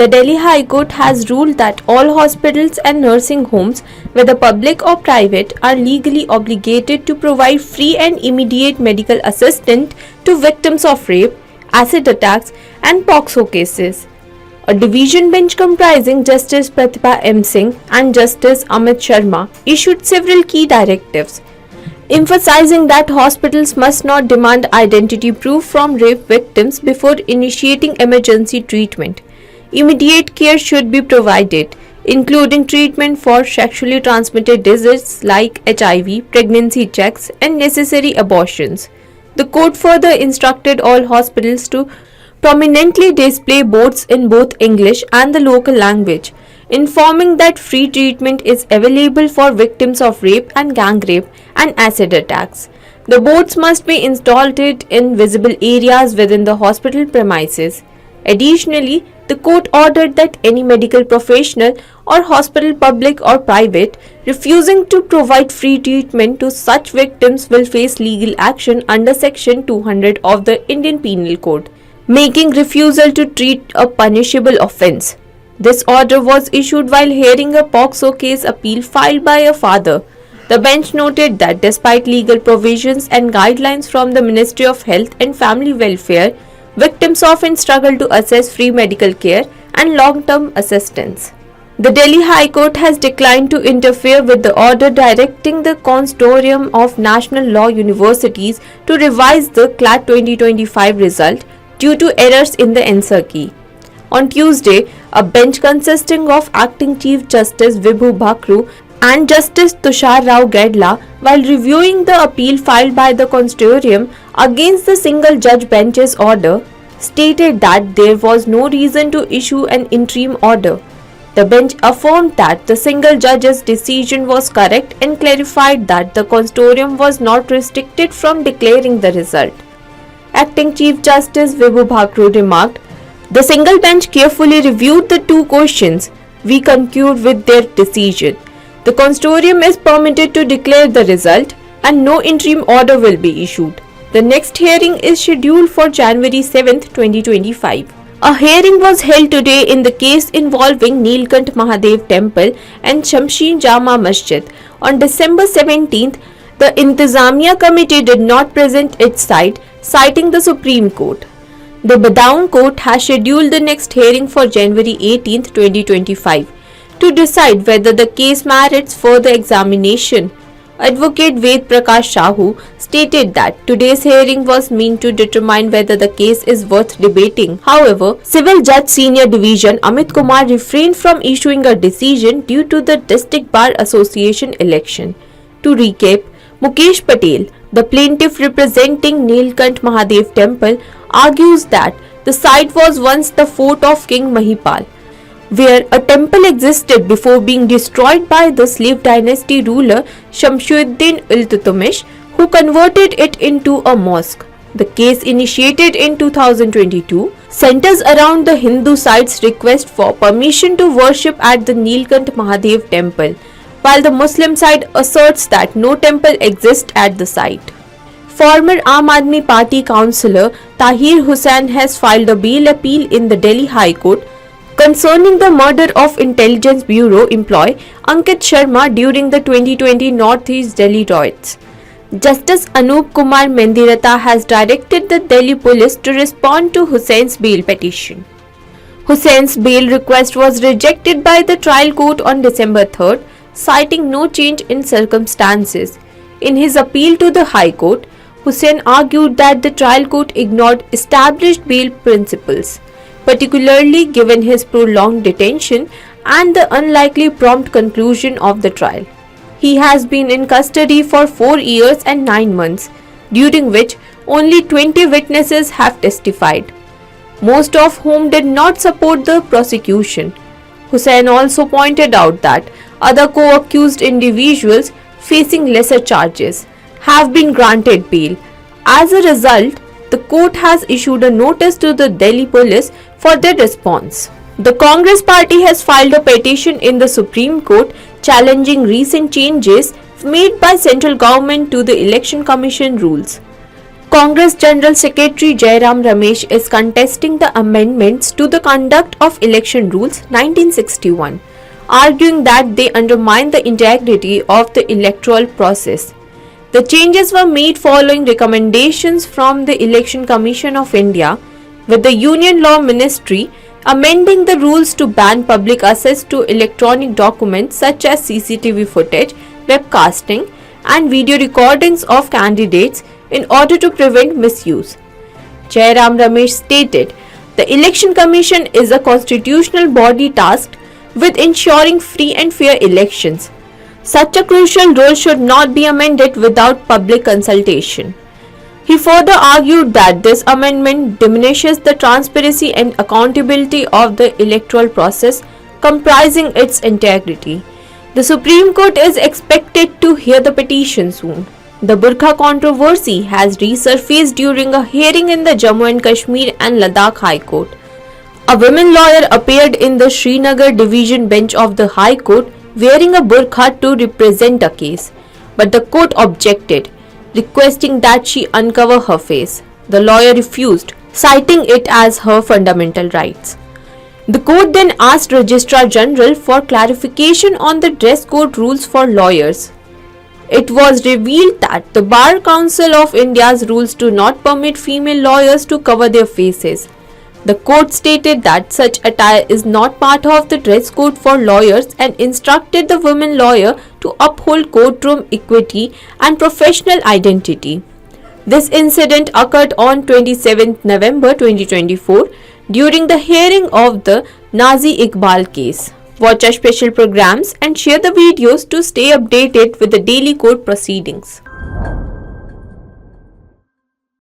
The Delhi High Court has ruled that all hospitals and nursing homes, whether public or private, are legally obligated to provide free and immediate medical assistance to victims of rape, acid attacks, and POCSO cases. A division bench comprising Justice Pratibha M. Singh and Justice Amit Sharma issued several key directives, emphasizing that hospitals must not demand identity proof from rape victims before initiating emergency treatment. Immediate care should be provided, including treatment for sexually transmitted diseases like HIV, pregnancy checks, and necessary abortions. The court further instructed all hospitals to prominently display boards in both English and the local language, informing that free treatment is available for victims of rape and gang rape and acid attacks. The boards must be installed in visible areas within the hospital premises. Additionally, the court ordered that any medical professional or hospital, public or private, refusing to provide free treatment to such victims will face legal action under Section 200 of the Indian Penal Code, making refusal to treat a punishable offence. This order was issued while hearing a POCSO case appeal filed by a father. The bench noted that despite legal provisions and guidelines from the Ministry of Health and Family Welfare, victims often struggle to access free medical care and long-term assistance. The Delhi High Court has declined to interfere with the order directing the Consortium of National Law Universities to revise the CLAT 2025 result due to errors in the answer key. On Tuesday, a bench consisting of Acting Chief Justice Vibhu Bhakru and Justice Tushar Rao Gedla, while reviewing the appeal filed by the Consortium against the single judge bench's order, stated that there was no reason to issue an interim order. The bench affirmed that the single judge's decision was correct and clarified that the Consortium was not restricted from declaring the result. Acting Chief Justice Vibhu Bhakru remarked, "The single bench carefully reviewed the two questions. We concurred with their decision. The Consortium is permitted to declare the result and no interim order will be issued." The next hearing is scheduled for January 7, 2025. A hearing was held today in the case involving Neelkant Mahadev Temple and Shamshi Jama Masjid. On December 17th, the Intizamiya Committee did not present its side, citing the Supreme Court. The Badaun Court has scheduled the next hearing for January 18, 2025, to decide whether the case merits further examination. Advocate Ved Prakash Shahu stated that today's hearing was meant to determine whether the case is worth debating. However, Civil Judge Senior Division Amit Kumar refrained from issuing a decision due to the District Bar Association election. To recap, Mukesh Patel, the plaintiff representing Neelkant Mahadev Temple, argues that the site was once the fort of King Mahipal, where a temple existed before being destroyed by the slave dynasty ruler Shamshuddin Iltutmish, who converted it into a mosque. The case, initiated in 2022, centers around the Hindu side's request for permission to worship at the Neelkant Mahadev temple, while the Muslim side asserts that no temple exists at the site. Former Aam Aadmi Party councillor Tahir Hussain has filed a bail appeal in the Delhi High Court concerning the murder of Intelligence Bureau employee Ankit Sharma during the 2020 Northeast Delhi riots. Justice Anup Kumar Mendirata has directed the Delhi police to respond to Hussein's bail petition. Hussein's bail request was rejected by the trial court on December 3rd, citing no change in circumstances. In his appeal to the High Court, Hussain argued that the trial court ignored established bail principles, particularly given his prolonged detention and the unlikely prompt conclusion of the trial. He has been in custody for 4 years and 9 months, during which only 20 witnesses have testified, most of whom did not support the prosecution. Hussain also pointed out that other co-accused individuals facing lesser charges have been granted bail. As a result, the court has issued a notice to the Delhi police for their response. The Congress party has filed a petition in the Supreme Court challenging recent changes made by central government to the Election Commission rules. Congress General Secretary Jairam Ramesh is contesting the amendments to the Conduct of Election Rules 1961, arguing that they undermine the integrity of the electoral process. The changes were made following recommendations from the Election Commission of India, with the Union Law Ministry amending the rules to ban public access to electronic documents such as CCTV footage, webcasting, and video recordings of candidates in order to prevent misuse. Jairam Ramesh stated, "The Election Commission is a constitutional body tasked with ensuring free and fair elections. Such a crucial role should not be amended without public consultation." He further argued that this amendment diminishes the transparency and accountability of the electoral process, compromising its integrity. The Supreme Court is expected to hear the petition soon. The Burqa controversy has resurfaced during a hearing in the Jammu and Kashmir and Ladakh High Court. A women lawyer appeared in the Srinagar Division Bench of the High Court wearing a burqa to represent a case, but the court objected, requesting that she uncover her face. The lawyer refused, citing it as her fundamental rights. The court then asked Registrar General for clarification on the dress code rules for lawyers. It was revealed that the Bar Council of India's rules do not permit female lawyers to cover their faces. The court stated that such attire is not part of the dress code for lawyers and instructed the women lawyer to uphold courtroom equity and professional identity. This incident occurred on 27 November 2024 during the hearing of the Nazi Iqbal case. Watch our special programs and share the videos to stay updated with the daily court proceedings.